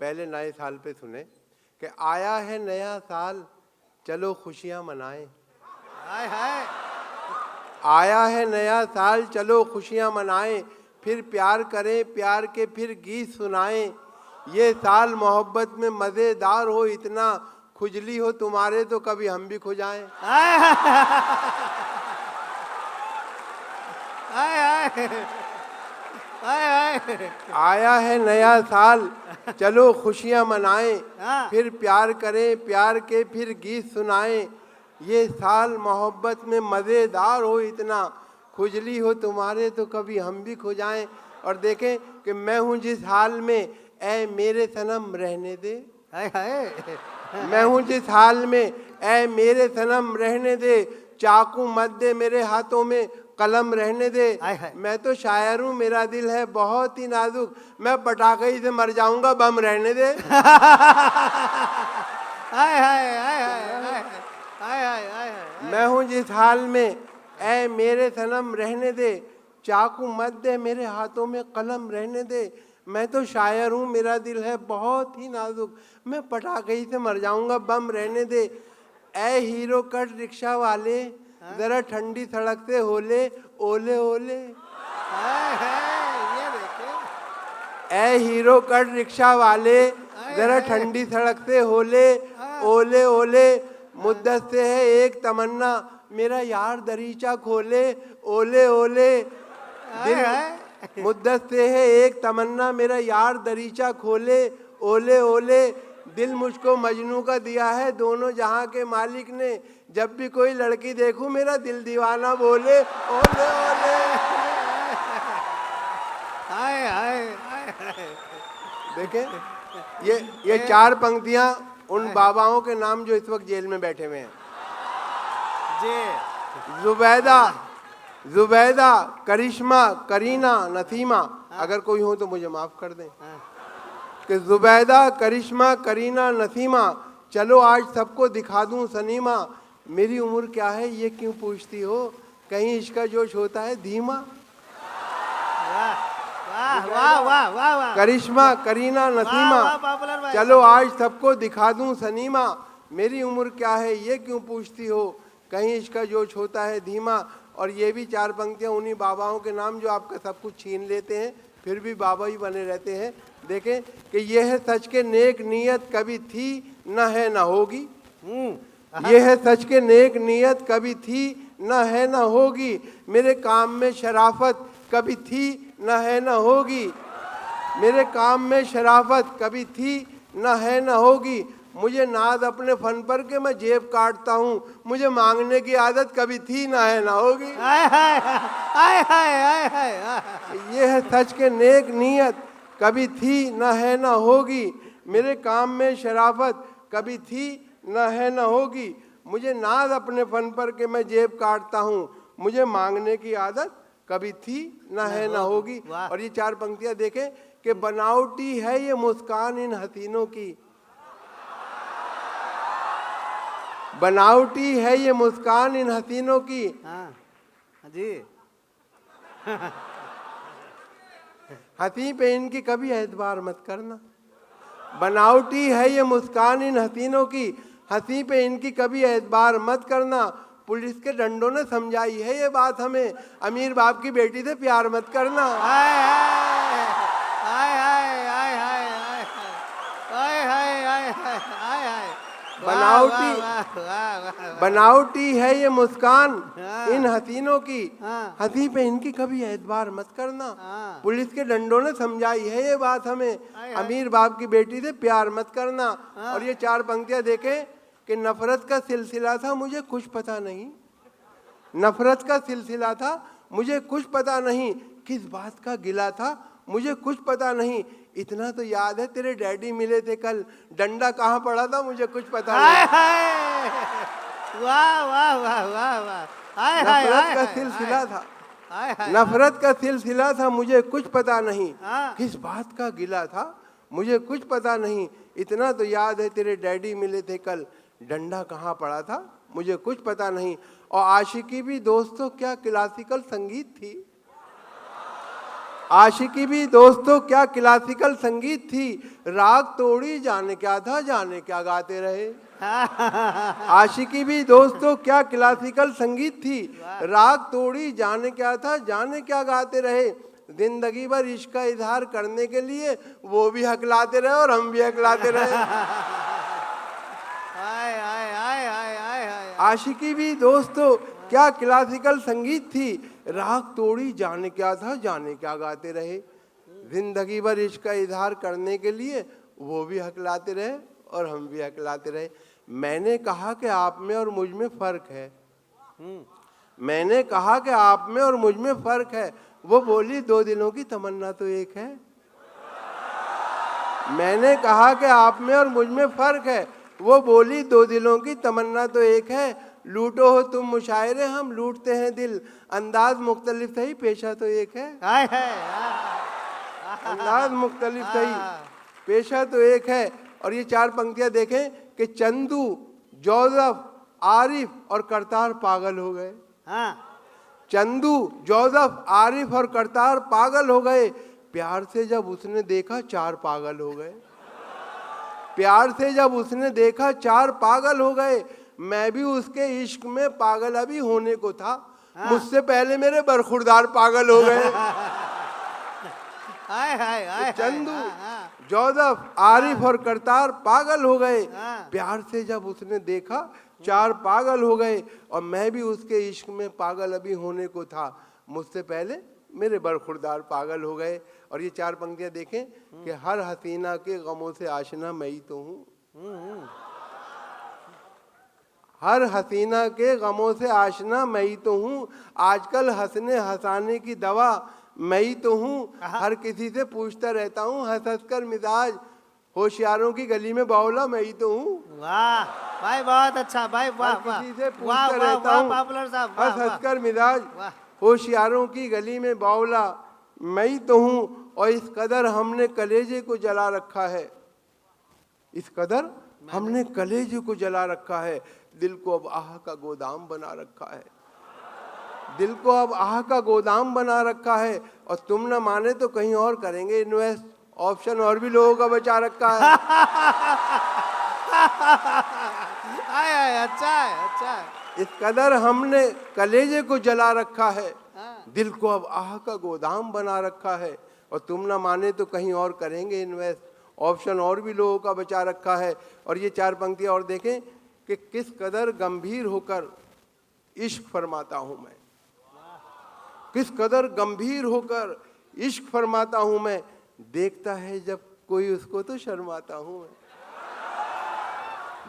पहले नए साल पे सुने कि आया है नया साल चलो खुशियां मनाएं। हाय हाय। आया है नया साल चलो खुशियां मनाएं, फिर प्यार करें प्यार के फिर गीत सुनाएं। ये साल मोहब्बत में मज़ेदार हो, इतना खुजली हो तुम्हारे तो कभी हम भी खुजाएं। हाय हाय हाय हाय हाय। आया है नया साल चलो खुशियां मनाएं, हाँ। फिर प्यार करें प्यार के फिर गीत सुनाएं। ये साल मोहब्बत में मज़ेदार हो, इतना खुजली हो तुम्हारे तो कभी हम भी खुजाएं। और देखें कि मैं हूँ जिस हाल में ऐ मेरे सनम रहने दे। हाय हाय। मैं हूँ जिस हाल में ऐ मेरे सनम रहने दे, चाकू मत दे मेरे हाथों में कलम रहने दे। हाय हाय। मैं तो शायर हूँ मेरा दिल है बहुत ही नाजुक, मैं पटाखे से मर जाऊंगा बम रहने दे। हाय हाय हाय हाय हाय हाय। मैं हूँ जिस हाल में ऐ मेरे सनम रहने दे, चाकू मत दे मेरे हाथों में कलम रहने दे। मैं तो शायर हूँ मेरा दिल है बहुत ही नाजुक, मैं पटाखे ही से मर जाऊंगा बम रहने दे। ऐ हीरो कट रिक्शा वाले जरा ठंडी सड़क से होले ओले ओले। हाय हाय। ये देखे। ऐ हीरो कट रिक्शा वाले जरा ठंडी सड़क से होले ओले ओले। मुद्दत से है एक तमन्ना मेरा यार दरीचा खोले ओले ओले। दिल मुद्दत से है एक तमन्ना मेरा यार दरीचा खोले ओले ओले। दिल मुझको मजनू का दिया है दोनों जहां के मालिक ने, जब भी कोई लड़की देखूं मेरा दिल दीवाना बोले ओले ओले। हाय हाय। देखें ये चार पंक्तियां उन बाबाओं के नाम जो इस वक्त जेल में बैठे हुए हैं। जी। जुबैदा, जुबैदा, करिश्मा, करीना, नसीमा, अगर कोई हो तो मुझे माफ कर दें कि जुबैदा, करिश्मा, करीना, नसीमा, चलो आज सबको दिखा दूं सनीमा। मेरी उम्र क्या है ये क्यों पूछती हो, कहीं इसका जोश होता है धीमा। वाह वाह वाह वाह वाह। करिश्मा, करीना, नसीमा, चलो आज सबको दिखा दूं सनीमा। मेरी उम्र क्या है ये क्यों पूछती हो, कहीं इसका जोश होता है धीमा। और ये भी चार पंक्तियां उन्हीं बाबाओं के नाम जो आपका सब कुछ छीन लेते हैं फिर भी बाबा ही बने रहते हैं। देखें कि ये है सच के नेक नीयत कभी थी न है न होगी। ये है सच के नेक नीयत कभी थी न है न होगी। मेरे काम में शराफत कभी थी न है न होगी। मेरे काम में शराफत कभी थी न है न होगी। मुझे नाज अपने फन पर के मैं जेब काटता हूँ, मुझे मांगने की आदत कभी थी न है न होगी। हाय हाय हाय हाय हाय। ये है सच के नेक नीयत कभी थी न है न होगी। मेरे काम में शराफत कभी थी न है न होगी। मुझे नाज अपने फन पर के मैं जेब काटता हूँ, मुझे मांगने की आदत कभी थी न है न होगी। और ये चार पंक्तियां देखें कि बनावटी है ये मुस्कान इन हसीनों की, बनावटी है ये मुस्कान इन हसीनों की। हाँ जी। हंसी पे इनकी कभी एतबार मत करना। बनावटी है ये मुस्कान इन हसीनों की, हंसी पे इनकी कभी एतबार मत करना। पुलिस के डंडों ने समझाई है ये बात हमें, अमीर बाप की बेटी से प्यार मत करना। हाय हाय हाय हाय हाय हाय हाय हाय हाय हाय हाय हाय। बनावटी है ये मुस्कान इन हसीनों की, हंसी पे इनकी कभी एतबार मत करना। पुलिस के डंडों ने समझाई है ये बात हमें, अमीर बाप की बेटी से प्यार मत करना। और ये चार पंक्तियां देखें कि नफरत का सिलसिला था मुझे कुछ पता नहीं, नफरत का सिलसिला था मुझे कुछ पता नहीं, किस बात का गिला था मुझे कुछ पता नहीं। इतना तो याद है तेरे डैडी मिले थे कल, डंडा कहाँ पड़ा था मुझे कुछ पता नहीं। वाह वाह वाह वाह वाह। नफरत का सिलसिला था, नफरत का सिलसिला था मुझे कुछ पता नहीं, किस बात का गिला था मुझे कुछ पता नहीं। इतना तो याद है तेरे डैडी मिले थे कल, डंडा कहाँ पड़ा था मुझे कुछ पता नहीं। और आशिकी भी दोस्तों क्या क्लासिकल संगीत थी। आशिकी भी दोस्तों क्या क्लासिकल संगीत थी, राग तोड़ी जाने क्या था, जाने क्या गाते रहे। आशिकी भी दोस्तों क्या क्लासिकल संगीत थी, राग तोड़ी जाने क्या था, जाने क्या गाते रहे। जिंदगी भर इश्क का इजहार करने के लिए वो भी हकलाते रहे और हम भी हकलाते रहे। हाय हाय हाय हाय हाय हाय। आशिकी भी दोस्तों क्या क्लासिकल संगीत थी, राग तोड़ी जाने क्या था, जाने क्या गाते रहे। जिंदगी भर इश्क का इजहार करने के लिए वो भी हकलाते रहे और हम भी हकलाते रहे। मैंने कहा कि आप में और मुझ में फर्क है। मैंने कहा कि आप में और मुझ में फर्क है। वो बोली दो दिलों की तमन्ना तो एक है। मैंने कहा कि आप में और मुझ में फर्क है। वो बोली दो दिलों की तमन्ना तो एक है। लूटो हो तुम मुशायरे, हम लूटते हैं दिल। अंदाज मुख्तलिफ सही, पेशा तो एक है। हाय हाय। अंदाज मुख्तलिफ सही, पेशा तो एक है। और ये चार पंक्तियां देखें कि चंदू, जोसेफ, आरिफ और करतार पागल हो गए। हाँ। चंदू, जोसेफ, आरिफ और करतार पागल हो गए। प्यार से जब उसने देखा चार पागल हो गए। प्यार से जब उसने देखा चार पागल हो गए। मैं भी उसके इश्क में पागल अभी होने को था। मुझसे पहले मेरे बरखुरदार पागल हो गए। हाय हाय हाय। चंदू, जोसेफ, आरिफ और करतार पागल हो गए। हाँ। प्यार से जब उसने देखा चार पागल हो गए। और मैं भी उसके इश्क में पागल अभी होने को था। मुझसे पहले मेरे बरखुरदार पागल हो गए। और ये चार पंक्तियां देखें कि हर हसीना के गमों से आशना मैं ही तो हूँ। हर हसीना के गमों से आशना मैं ही तो हूँ। आजकल हंसने हंसाने की दवा मैं ही तो हूँ। हर किसी से पूछता रहता हूँ हंस हंस कर मिजाज, होशियारों की गली में बावला मैं ही तो हूँ। वाह भाई, बहुत अच्छा भाई, वाह हर वाह। किसी से वाह पूछता वाह रहता वाह हूँ पॉपुलर साहब, हंस वाह हंस वाह कर मिजाज, वाह। होशियारों की गली में बावला मैं ही तो हूँ। और इस कदर हमने कलेजे को जला रखा है। इस कदर हमने कलेजे को जला रखा है। दिल को अब आह का गोदाम बना रखा है। दिल को अब आह का गोदाम बना रखा है। और तुम न माने तो कहीं और करेंगे इन्वेस्ट, ऑप्शन और भी लोगों का बचा रखा है। हाय हाय, अच्छा है, अच्छा है। इस कदर हमने कलेजे को जला रखा है। हाँ। दिल को अब आह का गोदाम बना रखा है। और तुम ना माने तो कहीं और करेंगे इन्वेस्ट, ऑप्शन और भी लोगों का बचा रखा है। और ये चार पंक्तियां और देखें कि किस कदर गंभीर होकर इश्क फरमाता हूं मैं। किस कदर गंभीर होकर इश्क फरमाता हूं मैं। देखता है जब कोई उसको तो शर्माता हूं मैं।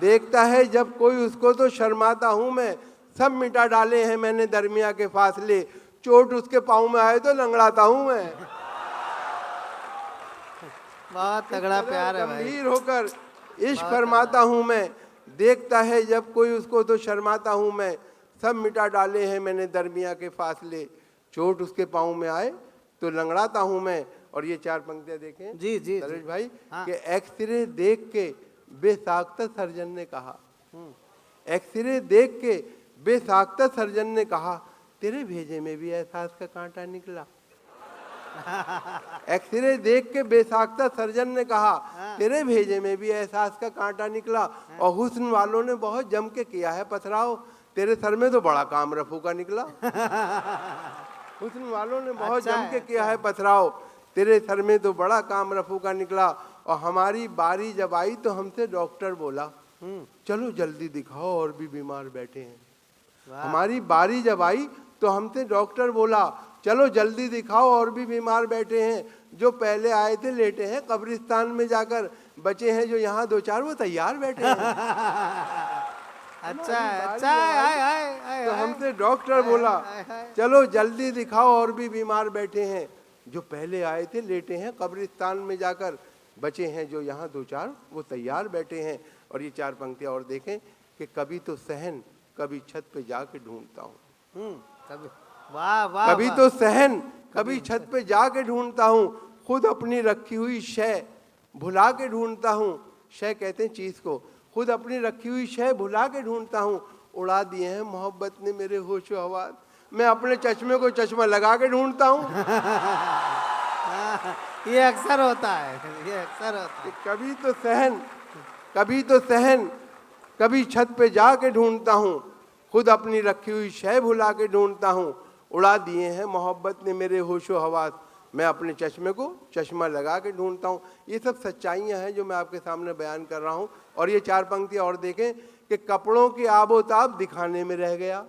देखता है जब कोई उसको तो शर्माता हूं मैं। सब मिटा डाले हैं मैंने दरमिया के फासले, चोट उसके पाँव में आए तो लंगड़ाता हूं मैं। बहुत तगड़ा प्यार है भाई। गंभीर होकर इश्क फरमाता हूं मैं। देखता है जब कोई उसको तो शर्माता हूं मैं। सब मिटा डाले हैं मैंने दरमिया के फासले, चोट उसके पाँव में आए तो लंगड़ाता हूं मैं। और ये चार पंक्तियां देखें जी जी नरेश जी। भाई हाँ। कि एक्सरे देख के बेसाख्ता सर्जन ने कहा। एक्सरे देख के बेसाख्ता सर्जन ने कहा, तेरे भेजे में भी एहसास का कांटा निकला। एक्सरे देख के बेसाख्ता सर्जन ने कहा, तेरे भेजे में भी एहसास का कांटा निकला। और हुस्न वालों ने बहुत जम के किया है पथराव, तेरे सर में तो बड़ा काम रफू का निकला। हुस्न वालों ने बहुत अच्छा जम के है, किया है पथराव, तेरे सर में तो बड़ा काम रफू का निकला। और हमारी बारी जब आई तो हमसे डॉक्टर बोला, चलो जल्दी दिखाओ और भी बीमार बैठे हैं। हमारी बारी जब आई तो हमसे डॉक्टर बोला, चलो जल्दी दिखाओ और भी बीमार बैठे हैं। जो पहले आए थे लेटे हैं कब्रिस्तान में जाकर, बचे हैं जो यहाँ दो चार वो तैयार बैठे हैं। अच्छा है, अच्छा है। हाय हाय हाय तो हाय। हमसे डॉक्टर बोला, चलो जल्दी दिखाओ और भी बीमार बैठे हैं। जो पहले आए थे लेटे हैं कब्रिस्तान में जाकर, बचे हैं जो यहाँ दो चार वो तैयार बैठे हैं। और ये चार पंक्तियां और देखें कि कभी तो सहन कभी छत पे जाके ढूंढता हूँ। कभी, वाह वाह। कभी तो सहन कभी छत पे जाके ढूंढता हूँ। खुद अपनी रखी हुई शय भुला के ढूंढता हूँ। शय कहते हैं चीज को। खुद अपनी रखी हुई शय भुला के ढूंढता हूँ। उड़ा दिए हैं मोहब्बत ने मेरे होशो हवास, मैं अपने चश्मे को चश्मा लगा के ढूंढता हूँ। ये अक्सर होता है, ये अक्सर होता कि है। कभी तो सहन, कभी तो सहन, कभी छत पे जाके ढूंढता हूँ, खुद अपनी रखी हुई शय भुला के ढूंढता हूँ। उड़ा दिए हैं मोहब्बत ने मेरे होशो हवास, मैं अपने चश्मे को चश्मा लगा के ढूंढता हूँ। ये सब सच्चाइयाँ हैं जो मैं आपके सामने बयान कर रहा हूँ। और ये 4 पंक्तियाँ और देखें कि कपड़ों की आबोताब दिखाने में रह गया,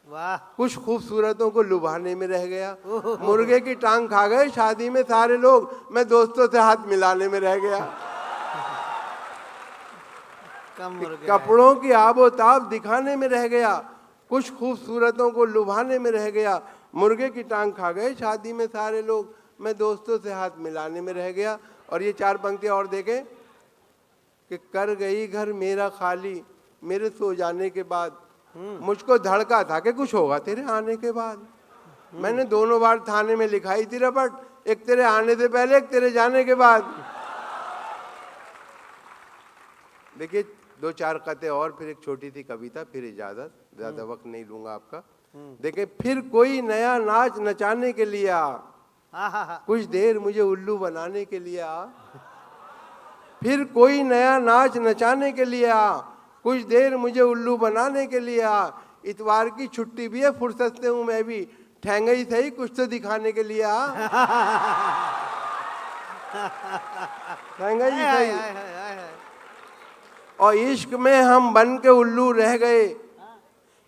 वाह, कुछ खूबसूरतों को लुभाने में रह गया, मुर्गे की टांग खा गए शादी में सारे लोग, मैं दोस्तों से हाथ मिलाने में रह गया। कम मुर्गे हैं। कपड़ों की आबोताब दिखाने में रह गया, कुछ खूबसूरतों को लुभाने में रह गया, मुर्गे की टांग खा गए शादी में सारे लोग, मैं दोस्तों से हाथ मिलाने में रह गया। और ये 4 पंक्तियां और देखें कि कर गई घर मेरा खाली मेरे सो जाने के बाद, मुझको धड़का था कि कुछ होगा तेरे आने के बाद। मैंने दोनों बार थाने में लिखाई थी रपट, एक तेरे आने से पहले, एक तेरे जाने के बाद। देखिए 2-4 कते और, फिर एक छोटी सी कविता, फिर इजाजत, ज्यादा वक्त नहीं लूंगा आपका। देखिए, फिर कोई नया नाच नचाने के लिए आ, कुछ देर मुझे उल्लू बनाने के लिए आ। फिर कोई नया नाच नचाने के लिए आ, कुछ देर मुझे उल्लू बनाने के लिए आ। इतवार की छुट्टी भी है, फुर्सत से हूं मैं भी, ठहंगई सही कुछ तो दिखाने के लिए आ। ठहंगई सही। और इश्क में हम बन के उल्लू रह गए,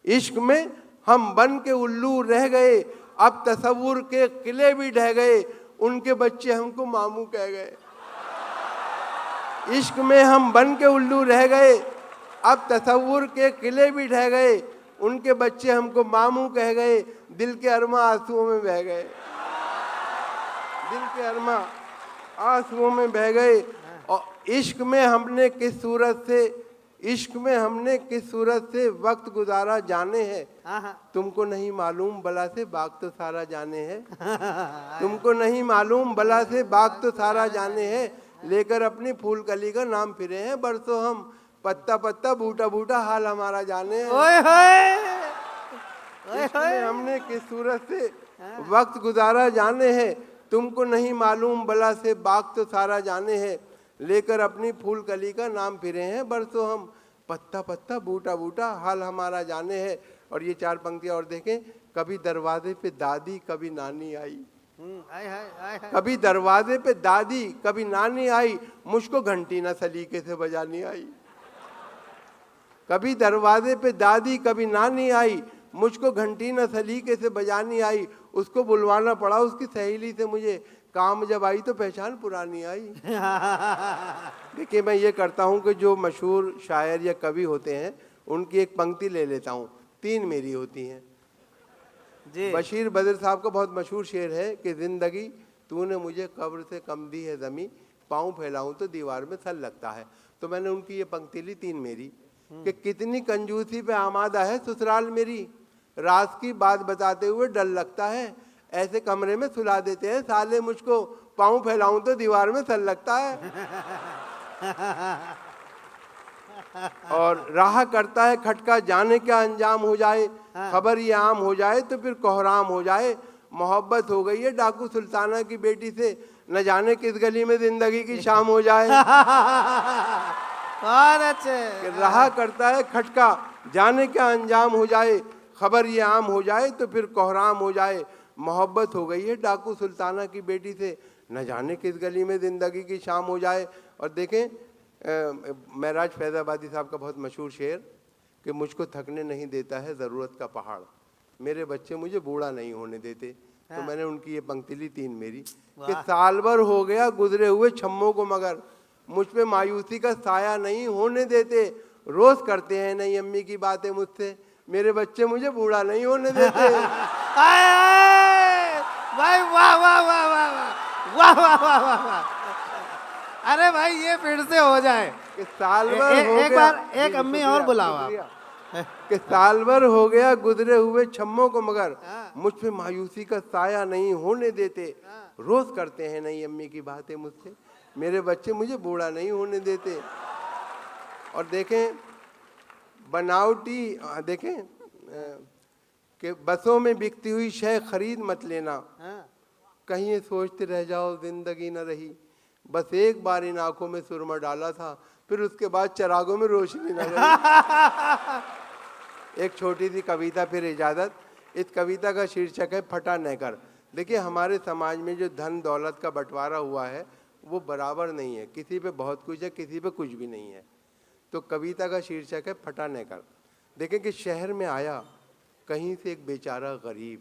इश्क में हम बन के उल्लू रह गए, अब तसव्वुर के किले भी ढह गए, उनके बच्चे हमको मामू कह गए। इश्क में हम बन के उल्लू रह गए, अब तसव्वुर के किले भी ढह गए, उनके बच्चे हमको मामू कह गए, दिल के अरमा आंसुओं में बह गए, दिल के अरमा आंसुओं में बह गए। और इश्क में हमने किस सूरत से, इश्क में हमने किस सूरत से वक्त गुजारा जाने हैं, तुमको नहीं मालूम बला से बाग तो सारा जाने हैं। तुमको नहीं मालूम बला से बाग तो सारा जाने हैं, लेकर अपनी फूल कली का नाम फिरे हैं बरसों हम, पत्ता पत्ता बूटा बूटा हाल हमारा जाने हैं। ओए होए, इश्क में हमने किस सूरत से वक्त गुजारा जाने हैं, तुमको नहीं मालूम बला से बाग तो सारा जाने हैं, लेकर अपनी फूल कली का नाम फिरे हैं बरसों हम, पत्ता पत्ता बूटा बूटा हाल हमारा जाने हैं। और ये 4 पंक्तियां और देखें, कभी दरवाजे पे दादी कभी नानी आई, कभी दरवाजे पे दादी कभी नानी आई, मुझको घंटी ना सलीके से बजानी आई। कभी दरवाजे पे दादी कभी नानी आई, मुझको घंटी ना सलीके से बजानी आई, उसको बुलवाना पड़ा उसकी सहेली से मुझे, काम जब आई तो पहचान पुरानी आई। देखिए, मैं ये करता हूँ कि जो मशहूर शायर या कवि होते हैं उनकी एक पंक्ति ले लेता हूँ, 3 मेरी होती हैं जी। बशीर बद्र साहब का बहुत मशहूर शेर है कि जिंदगी तूने मुझे कब्र से कम दी है ज़मी, पाँव फैलाऊं तो दीवार में सल लगता है। तो मैंने उनकी ये पंक्ति ली 3 मेरी, कि कितनी कंजूसी पे आमादा है ससुराल मेरी, राज की बात बताते हुए डर लगता है, ऐसे कमरे में सुला देते हैं साले मुझको, पाँव फैलाऊं तो दीवार में सल लगता है। और राह करता है खटका जाने क्या अंजाम हो जाए, खबर ये आम हो जाए तो फिर कोहराम हो जाए, मोहब्बत हो गई है डाकू सुल्ताना की बेटी से, न जाने किस गली में जिंदगी की शाम हो जाए। बहुत अच्छे। राह करता है खटका जाने क्या अंजाम हो जाए, खबर ये आम हो जाए तो फिर कोहराम हो जाए, मोहब्बत हो गई है डाकू सुल्ताना की बेटी से, न जाने किस गली में ज़िंदगी की शाम हो जाए। और देखें महराज फैज़ाबादी साहब का बहुत मशहूर शेर कि मुझको थकने नहीं देता है ज़रूरत का पहाड़, मेरे बच्चे मुझे बूढ़ा नहीं होने देते। तो मैंने उनकी ये पंक्ति ली 3 मेरी, कि साल भर हो गया गुजरे हुए छम्मों को मगर, मुझ पे मायूसी का साया नहीं होने देते, रोज़ करते हैं नई अम्मी की बातें मुझसे, मेरे बच्चे मुझे बूढ़ा नहीं होने देते। भाई वाह वाह वाह वाह वाह वाह वाह वाह वाह। अरे भाई ये फिर से हो जाए कि साल भर हो एक गया, बार एक अम्मी और बुलाओ आप। कि साल भर हो गया गुजरे हुए छम्मों को मगर, मुझ पे मायूसी का साया नहीं होने देते, रोज करते हैं नई अम्मी की बातें मुझसे, मेरे बच्चे मुझे बूढ़ा नहीं होने देते। और देखें बनावटी, देखें कि बसों में बिकती हुई शय खरीद मत लेना, कहीं ये सोचते रह जाओ जिंदगी न रही, बस एक बार इन आंखों में सुरमा डाला था, फिर उसके बाद चरागों में रोशनी न रही। एक छोटी सी कविता फिर इजाजत। इस कविता का शीर्षक है फटा नेकर। देखिए, हमारे समाज में जो धन दौलत का बंटवारा हुआ है वो बराबर नहीं है, किसी पे बहुत कुछ है, किसी पे कुछ भी नहीं है। तो कविता का शीर्षक है फटा नेकर। देखें कि शहर में आया कहीं से एक बेचारा गरीब,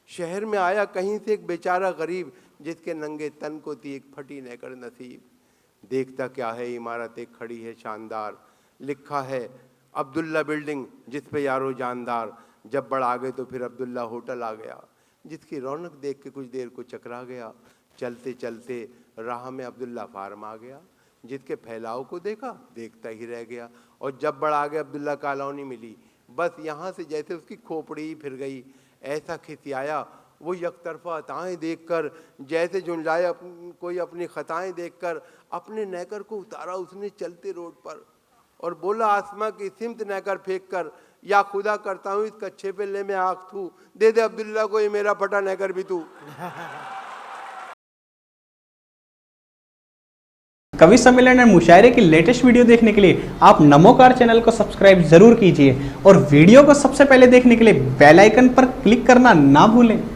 शहर में आया कहीं से एक बेचारा गरीब, जिसके नंगे तन को थी एक फटी नेकर नसीब। देखता क्या है इमारत एक खड़ी है शानदार, लिखा है अब्दुल्ला बिल्डिंग जिस पे यारो जानदार। जब बढ़ आ गए तो फिर अब्दुल्ला होटल आ गया, जिसकी रौनक देख के कुछ देर को चकरा गया। चलते चलते राह में अब्दुल्ला फार्म आ गया, जिसके फैलाव को देखा देखता ही रह गया। और जब बढ़ आ गए अब्दुल्ला कॉलोनी मिली, बस यहाँ से जैसे उसकी खोपड़ी ही फिर गई। ऐसा खिसियाया वो यकतरफा अताएं देखकर, जैसे झुंझलाया कोई अपनी खताएं देखकर। अपने नेकर को उतारा उसने चलते रोड पर और बोला आसमां की सिमत नेकर फेंक कर, या खुदा करता हूँ इस कच्चे पे ले मैं आँख थू, दे दे अब्दुल्ला को ये मेरा फटा नेकर भी तू। कवि सम्मेलन और मुशायरे की लेटेस्ट वीडियो देखने के लिए आप नमोकार चैनल को सब्सक्राइब जरूर कीजिए और वीडियो को सबसे पहले देखने के लिए बेल आइकन पर क्लिक करना ना भूलें।